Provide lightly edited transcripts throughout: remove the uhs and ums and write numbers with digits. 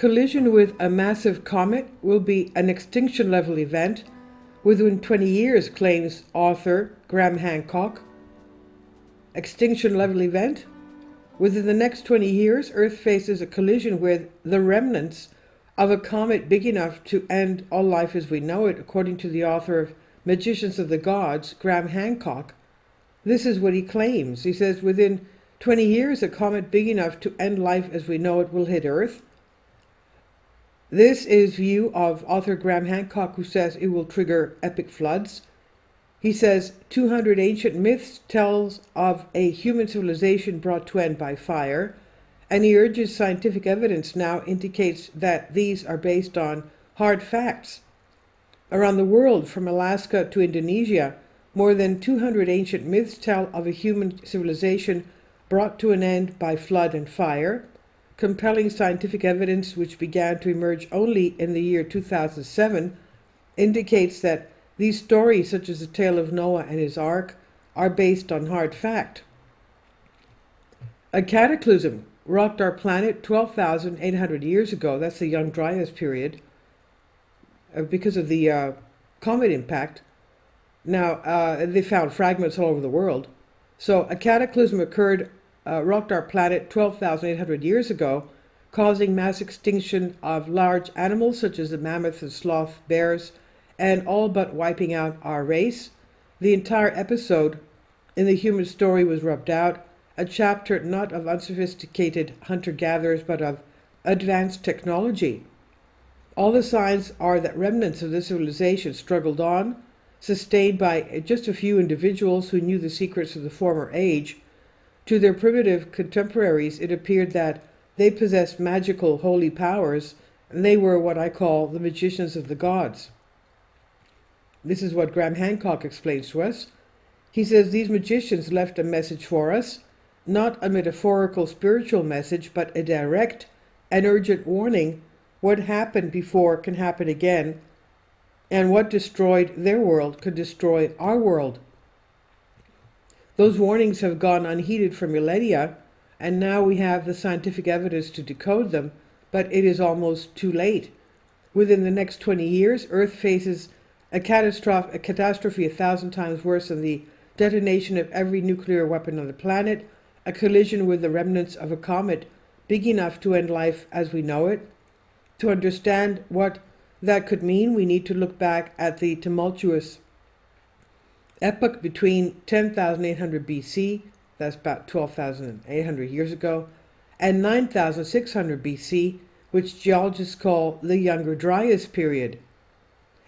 collision with a massive comet will be an extinction level event within 20 years, claims author Graham Hancock. Extinction level event? Within the next 20 years, Earth faces a collision with the remnants of a comet big enough to end all life as we know it, according to the author of Magicians of the Gods, Graham Hancock. This is what he claims. He says within 20 years, a comet big enough to end life as we know it will hit Earth. This is view of author Graham Hancock, who says it will trigger epic floods. He says 200 ancient myths tells of a human civilization brought to end by fire, and he urges scientific evidence now indicates that these are based on hard facts. Around the world, from Alaska to Indonesia, more than 200 ancient myths tell of a human civilization brought to an end by flood and fire. Compelling scientific evidence, which began to emerge only in the year 2007, indicates that these stories, such as the tale of Noah and his ark, are based on hard fact. A cataclysm rocked our planet 12,800 years ago. That's the Young Dryas period, because of the comet impact. Now, they found fragments all over the world. So a cataclysm rocked our planet 12,800 years ago, causing mass extinction of large animals such as the mammoth and sloth bears, and all but wiping out our race. The entire episode in the human story was rubbed out, a chapter not of unsophisticated hunter-gatherers but of advanced technology. All the signs are that remnants of this civilization struggled on, sustained by just a few individuals who knew the secrets of the former age. To their primitive contemporaries, it appeared that they possessed magical holy powers, and they were what I call the magicians of the gods. This is what Graham Hancock explains to us. He says these magicians left a message for us, not a metaphorical spiritual message, but a direct and urgent warning. What happened before can happen again, and what destroyed their world could destroy our world. Those warnings have gone unheeded for millennia, and now we have the scientific evidence to decode them, but it is almost too late. Within the next 20 years, Earth faces a catastrophe 1,000 times worse than the detonation of every nuclear weapon on the planet, a collision with the remnants of a comet big enough to end life as we know it. To understand what that could mean, we need to look back at the tumultuous epoch between 10,800 BC, that's about 12,800 years ago, and 9,600 BC, which geologists call the Younger Dryas period.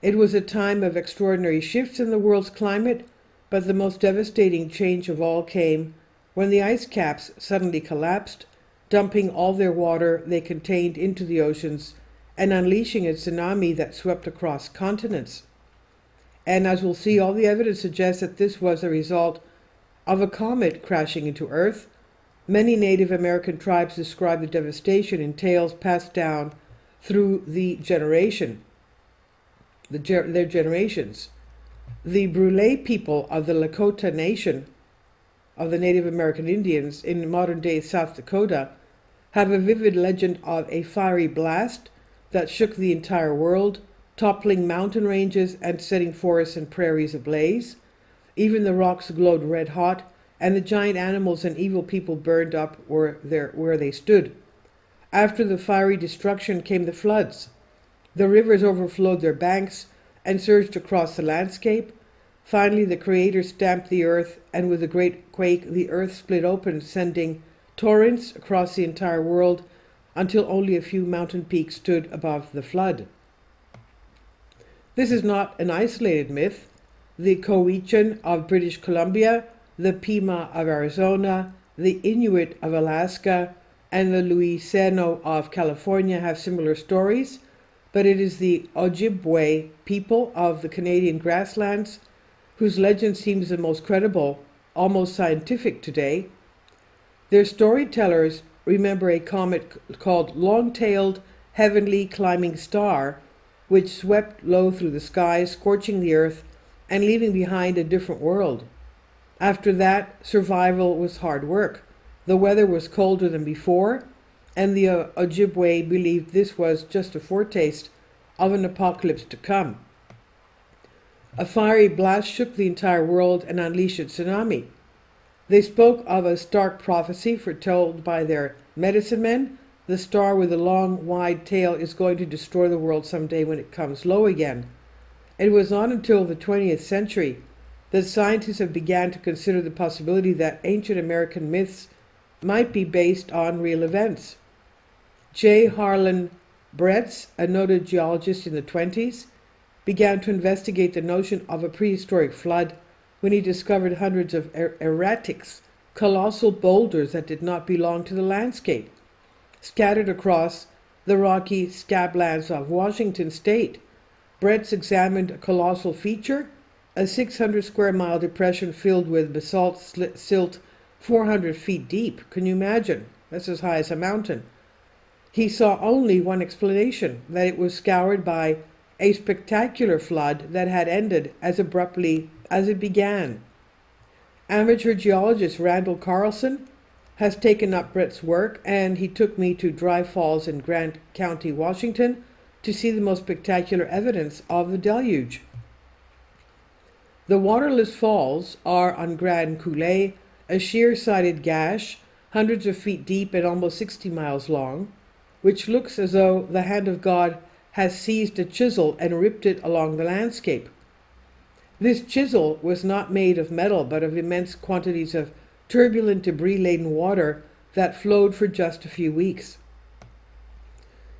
It was a time of extraordinary shifts in the world's climate, but the most devastating change of all came when the ice caps suddenly collapsed, dumping all their water they contained into the oceans and unleashing a tsunami that swept across continents. And as we'll see, all the evidence suggests that this was a result of a comet crashing into Earth. Many Native American tribes describe the devastation in tales passed down through their generations. The Brule people of the Lakota Nation of the Native American Indians in modern-day South Dakota have a vivid legend of a fiery blast that shook the entire world, toppling mountain ranges and setting forests and prairies ablaze. Even the rocks glowed red hot, and the giant animals and evil people burned up where they stood. After the fiery destruction came the floods. The rivers overflowed their banks and surged across the landscape. Finally, the Creator stamped the earth, and with a great quake, the earth split open, sending torrents across the entire world until only a few mountain peaks stood above the flood. This is not an isolated myth. The Cowichan of British Columbia, the Pima of Arizona, the Inuit of Alaska, and the Luiseno of California have similar stories, but it is the Ojibwe people of the Canadian grasslands whose legend seems the most credible, almost scientific today. Their storytellers remember a comet called Long-Tailed Heavenly Climbing Star, which swept low through the sky, scorching the earth and leaving behind a different world. After that, survival was hard work. The weather was colder than before, and the Ojibwe believed this was just a foretaste of an apocalypse to come. A fiery blast shook the entire world and unleashed a tsunami. They spoke of a stark prophecy foretold by their medicine men. The star with a long, wide tail is going to destroy the world someday when it comes low again. It was not until the 20th century that scientists have began to consider the possibility that ancient American myths might be based on real events. J. Harlan Bretz, a noted geologist in the 20s, began to investigate the notion of a prehistoric flood when he discovered hundreds of erratics, colossal boulders that did not belong to the landscape, scattered across the rocky scablands of Washington state. Bretz examined a colossal feature, a 600 square mile depression filled with basalt silt 400 feet deep. Can you imagine? That's as high as a mountain. He saw only one explanation, that it was scoured by a spectacular flood that had ended as abruptly as it began. Amateur geologist Randall Carlson has taken up Brett's work, and he took me to Dry Falls in Grant County, Washington, to see the most spectacular evidence of the deluge. The waterless falls are on Grand Coulee, a sheer-sided gash, hundreds of feet deep and almost 60 miles long, which looks as though the hand of God has seized a chisel and ripped it along the landscape. This chisel was not made of metal, but of immense quantities of turbulent, debris-laden water that flowed for just a few weeks.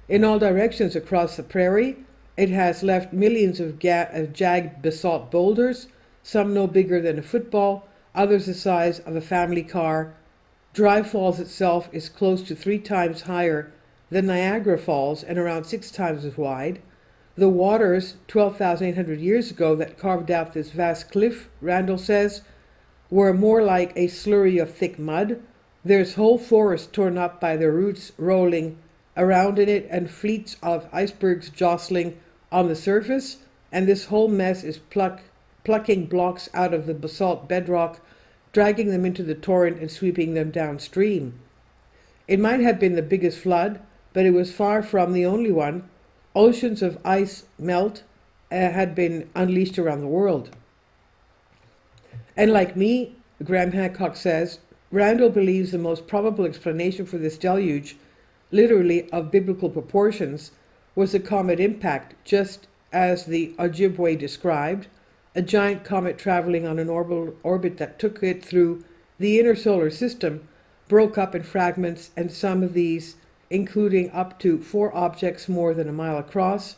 In all directions across the prairie, it has left millions of jagged basalt boulders, some no bigger than a football, others the size of a family car. Dry Falls itself is close to 3 times higher than Niagara Falls and around 6 times as wide. The waters 12,800 years ago that carved out this vast cliff, Randall says, were more like a slurry of thick mud. There's whole forests torn up by the roots rolling around in it and fleets of icebergs jostling on the surface, and this whole mess is plucking blocks out of the basalt bedrock, dragging them into the torrent and sweeping them downstream. It might have been the biggest flood, but it was far from the only one. Oceans of ice melt had been unleashed around the world. And like me, Graham Hancock says, Randall believes the most probable explanation for this deluge, literally of biblical proportions, was a comet impact, just as the Ojibwe described, a giant comet traveling on an orbit that took it through the inner solar system, broke up in fragments, and some of these, including up to 4 objects more than a mile across,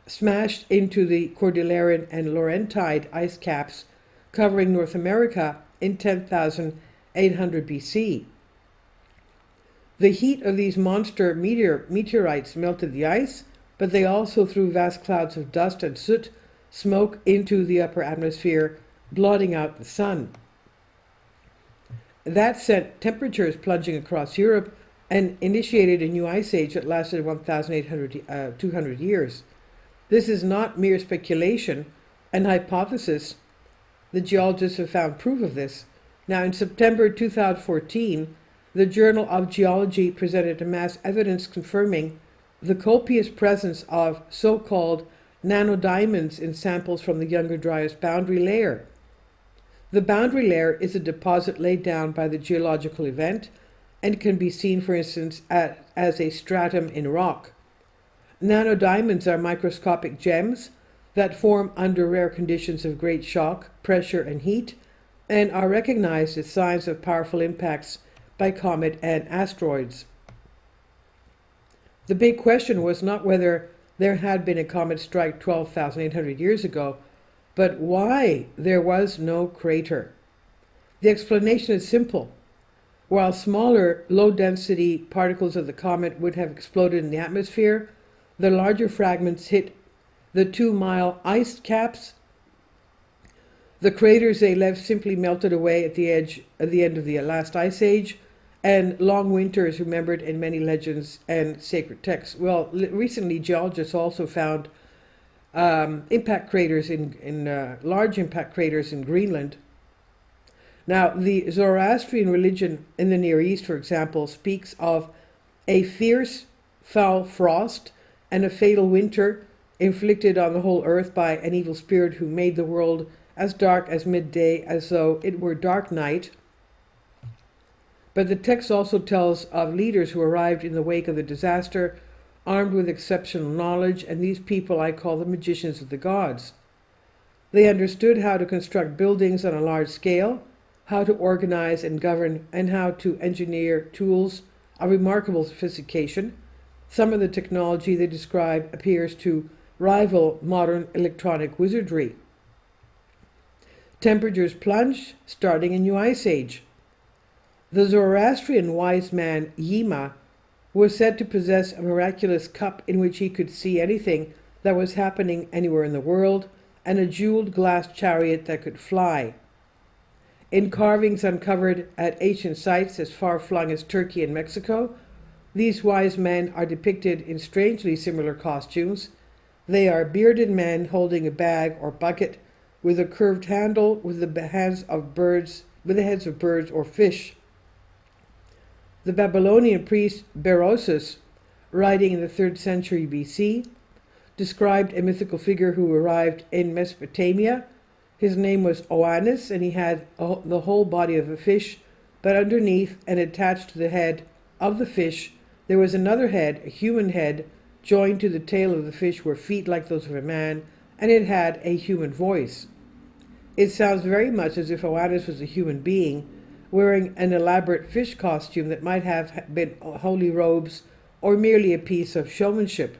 smashed into the Cordilleran and Laurentide ice caps covering North America in 10,800 BC. The heat of these monster meteorites melted the ice, but they also threw vast clouds of dust and soot, smoke into the upper atmosphere, blotting out the sun. That sent temperatures plunging across Europe and initiated a new ice age that lasted 200 years. This is not mere speculation, an hypothesis. The geologists have found proof of this. Now, in September 2014, the Journal of Geology presented mass evidence confirming the copious presence of so-called nanodiamonds in samples from the Younger Dryas boundary layer. The boundary layer is a deposit laid down by the geological event and can be seen, for instance, as a stratum in rock. Nanodiamonds are microscopic gems that form under rare conditions of great shock, pressure, and heat, and are recognized as signs of powerful impacts by comet and asteroids. The big question was not whether there had been a comet strike 12,800 years ago, but why there was no crater. The explanation is simple. While smaller, low-density particles of the comet would have exploded in the atmosphere, the larger fragments hit the 2-mile ice caps. The craters they left simply melted away at the end of the last ice age, and long winters remembered in many legends and sacred texts. Well, recently geologists also found impact craters large impact craters in Greenland. Now, the Zoroastrian religion in the Near East, for example, speaks of A fierce, foul frost and a fatal winter inflicted on the whole earth by an evil spirit who made the world as dark as midday, as though it were dark night. But the text also tells of leaders who arrived in the wake of the disaster, armed with exceptional knowledge, and these people I call the magicians of the gods. They understood how to construct buildings on a large scale, how to organize and govern, and how to engineer tools of remarkable sophistication. Some of the technology they describe appears to rival modern electronic wizardry. Temperatures plunged, starting a new ice age. The Zoroastrian wise man Yima was said to possess a miraculous cup in which he could see anything that was happening anywhere in the world, and a jeweled glass chariot that could fly. In carvings uncovered at ancient sites as far-flung as Turkey and Mexico, these wise men are depicted in strangely similar costumes. They are bearded men holding a bag or bucket with a curved handle with the heads of birds or fish. The Babylonian priest Berosus, writing in the 3rd century BC, described a mythical figure who arrived in Mesopotamia. His name was Oannes, and he had the whole body of a fish, but underneath and attached to the head of the fish, there was another head, a human head. Joined to the tail of the fish were feet like those of a man, and it had a human voice. It sounds very much as if Oannes was a human being, wearing an elaborate fish costume that might have been holy robes or merely a piece of showmanship.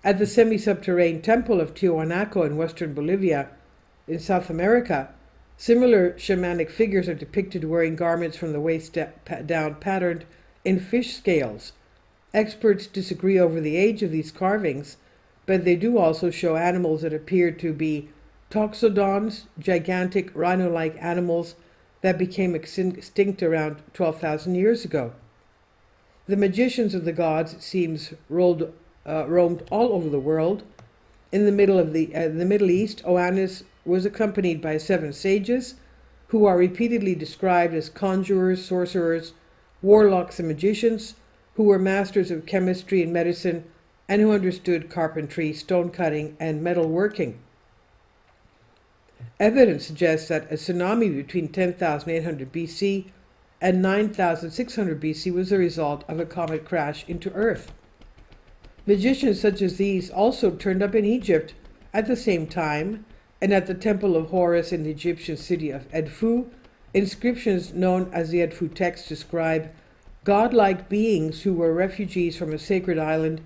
At the semi-subterranean temple of Tiwanaku in western Bolivia, in South America, similar shamanic figures are depicted wearing garments from the waist down patterned in fish scales. Experts disagree over the age of these carvings, but they do also show animals that appear to be toxodons, gigantic rhino-like animals that became extinct around 12,000 years ago. The magicians of the gods, it seems, roamed all over the world. In the Middle East, Oannes was accompanied by 7 sages, who are repeatedly described as conjurers, sorcerers, warlocks, and magicians, who were masters of chemistry and medicine, and who understood carpentry, stone cutting, and metal working. Evidence suggests that a tsunami between 10,800 BC and 9,600 BC was the result of a comet crash into Earth. Magicians such as these also turned up in Egypt at the same time, and at the temple of Horus in the Egyptian city of Edfu, inscriptions known as the Edfu text describe godlike beings who were refugees from a sacred island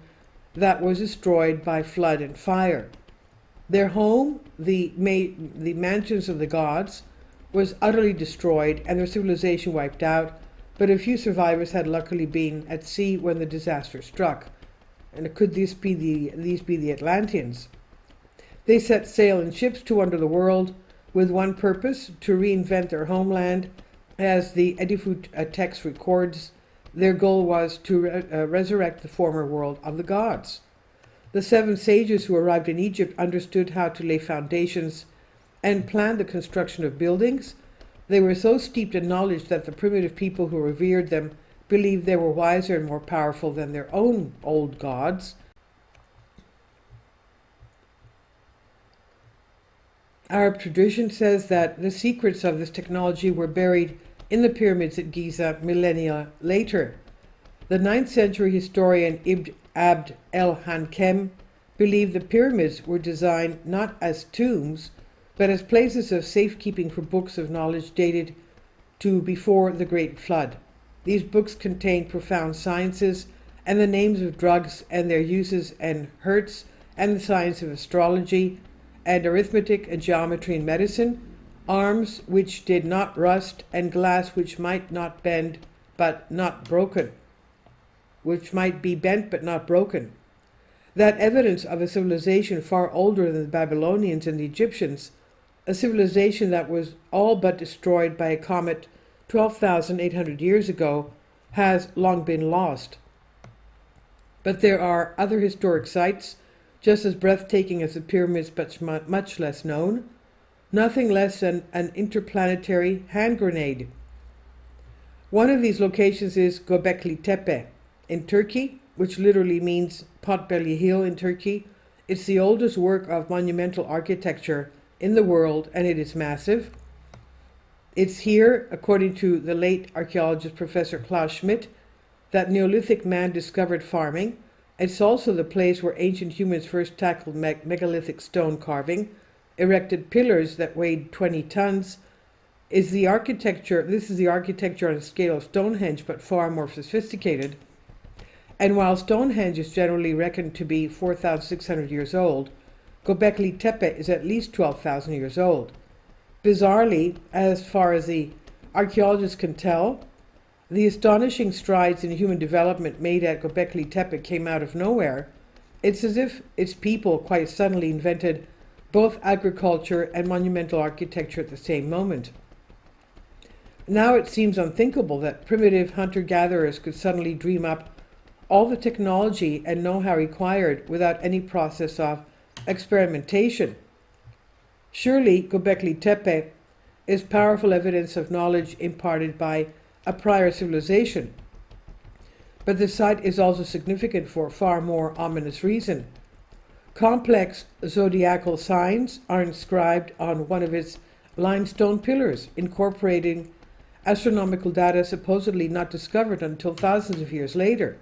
that was destroyed by flood and fire. Their home, the mansions of the gods, was utterly destroyed and their civilization wiped out, but a few survivors had luckily been at sea when the disaster struck. And could these be the Atlanteans? They set sail in ships to wander the world with one purpose, to reinvent their homeland. As the Edifu text records, their goal was to resurrect the former world of the gods. The 7 sages who arrived in Egypt understood how to lay foundations and plan the construction of buildings. They were so steeped in knowledge that the primitive people who revered them believed they were wiser and more powerful than their own old gods. Arab tradition says that the secrets of this technology were buried in the pyramids at Giza millennia later. The 9th century historian Ibn Abd el-Hankem believed the pyramids were designed not as tombs, but as places of safekeeping for books of knowledge dated to before the Great Flood. These books contain profound sciences and the names of drugs and their uses, and hertz and the science of astrology and arithmetic and geometry and medicine, arms which did not rust, and glass which might not bend but not broken, which might be bent but not broken. That evidence of a civilization far older than the Babylonians and the Egyptians, a civilization that was all but destroyed by a comet 12,800 years ago, has long been lost. But there are other historic sites, just as breathtaking as the pyramids, but much less known. Nothing less than an interplanetary hand grenade. One of these locations is Göbekli Tepe in Turkey, which literally means Potbelly Hill in Turkey. It's the oldest work of monumental architecture in the world, and it is massive. It's here, according to the late archaeologist Professor Klaus Schmidt, that Neolithic man discovered farming. It's also the place where ancient humans first tackled megalithic stone carving, erected pillars that weighed 20 tons. This is the architecture on a scale of Stonehenge, but far more sophisticated. And while Stonehenge is generally reckoned to be 4,600 years old, Göbekli Tepe is at least 12,000 years old. Bizarrely, as far as the archaeologists can tell, the astonishing strides in human development made at Göbekli Tepe came out of nowhere. It's as if its people quite suddenly invented both agriculture and monumental architecture at the same moment. Now it seems unthinkable that primitive hunter-gatherers could suddenly dream up all the technology and know-how required without any process of experimentation. Surely Göbekli Tepe is powerful evidence of knowledge imparted by a prior civilization. But the site is also significant for a far more ominous reason. Complex zodiacal signs are inscribed on one of its limestone pillars, incorporating astronomical data supposedly not discovered until thousands of years later.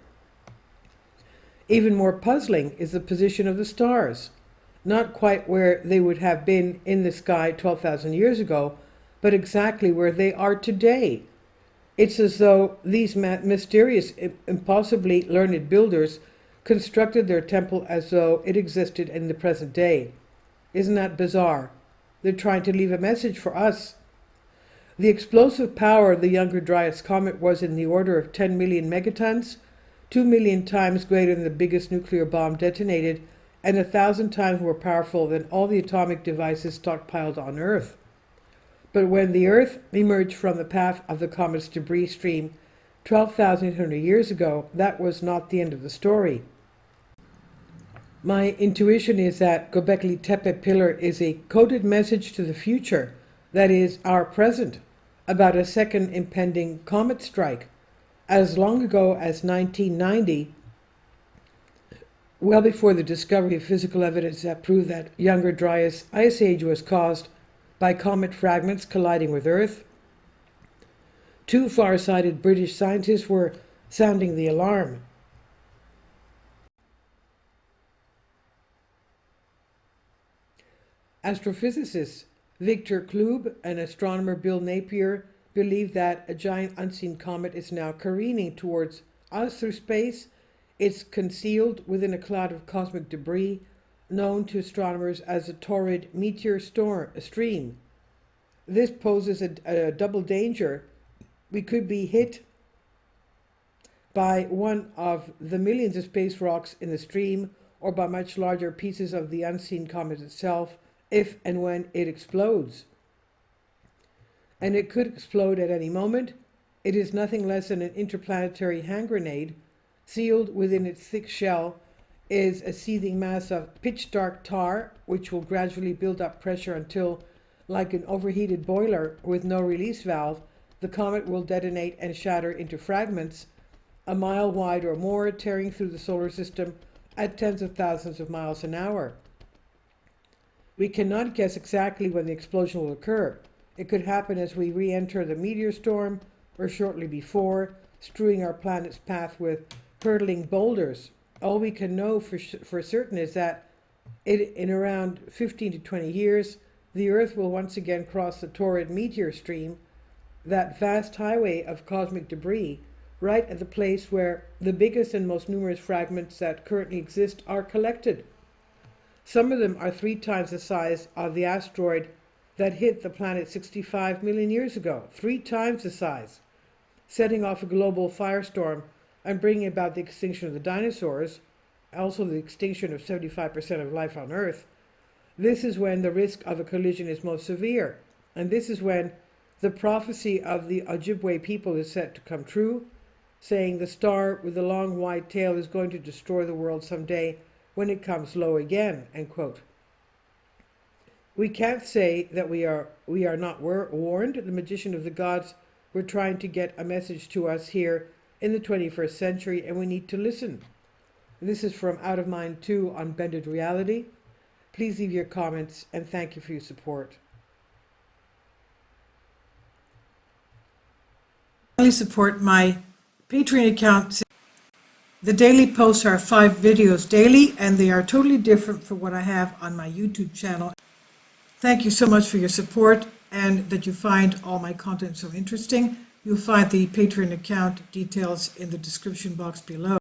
Even more puzzling is the position of the stars, not quite where they would have been in the sky 12,000 years ago, but exactly where they are today. It's as though these mysterious, impossibly learned builders constructed their temple as though it existed in the present day. Isn't that bizarre? They're trying to leave a message for us. The explosive power of the Younger Dryas comet was in the order of 10 million megatons, 2 million times greater than the biggest nuclear bomb detonated, and 1,000 times more powerful than all the atomic devices stockpiled on Earth. But when the Earth emerged from the path of the comet's debris stream 12,800 years ago, that was not the end of the story. My intuition is that Göbekli Tepe pillar is a coded message to the future, that is, our present, about a second impending comet strike. As long ago as 1990, well before the discovery of physical evidence that proved that Younger Dryas ice age was caused by comet fragments colliding with Earth, two far-sighted British scientists were sounding the alarm. Astrophysicists Victor Klube and astronomer Bill Napier believe that a giant unseen comet is now careening towards us through space. It's concealed within a cloud of cosmic debris known to astronomers as a torrid meteor stream. This poses a double danger. We could be hit by one of the millions of space rocks in the stream, or by much larger pieces of the unseen comet itself, if and when it explodes. And it could explode at any moment. It is nothing less than an interplanetary hand grenade. Sealed within its thick shell is a seething mass of pitch-dark tar, which will gradually build up pressure until, like an overheated boiler with no release valve, the comet will detonate and shatter into fragments a mile wide or more, tearing through the solar system at tens of thousands of miles an hour. We cannot guess exactly when the explosion will occur. It could happen as we re-enter the meteor storm, or shortly before, strewing our planet's path with hurtling boulders. All we can know for certain is that in around 15 to 20 years, the Earth will once again cross the torrid meteor stream, that vast highway of cosmic debris, right at the place where the biggest and most numerous fragments that currently exist are collected. Some of them are 3 times the size of the asteroid that hit the planet 65 million years ago. 3 times the size, setting off a global firestorm and bringing about the extinction of the dinosaurs, also the extinction of 75% of life on Earth. This is when the risk of a collision is most severe, and this is when the prophecy of the Ojibwe people is set to come true, saying the star with the long white tail is going to destroy the world someday when it comes low again, end quote. We can't say that we are not warned. The magician of the gods We're trying to get a message to us here in the 21st century, and we need to listen. This is from Out of Mind 2 on Bended Reality. Please leave your comments, and thank you for your support. Support my Patreon account. The daily posts are 5 videos daily, and they are totally different from what I have on my YouTube channel. Thank you so much for your support and that you find all my content so interesting. You'll find the Patreon account details in the description box below.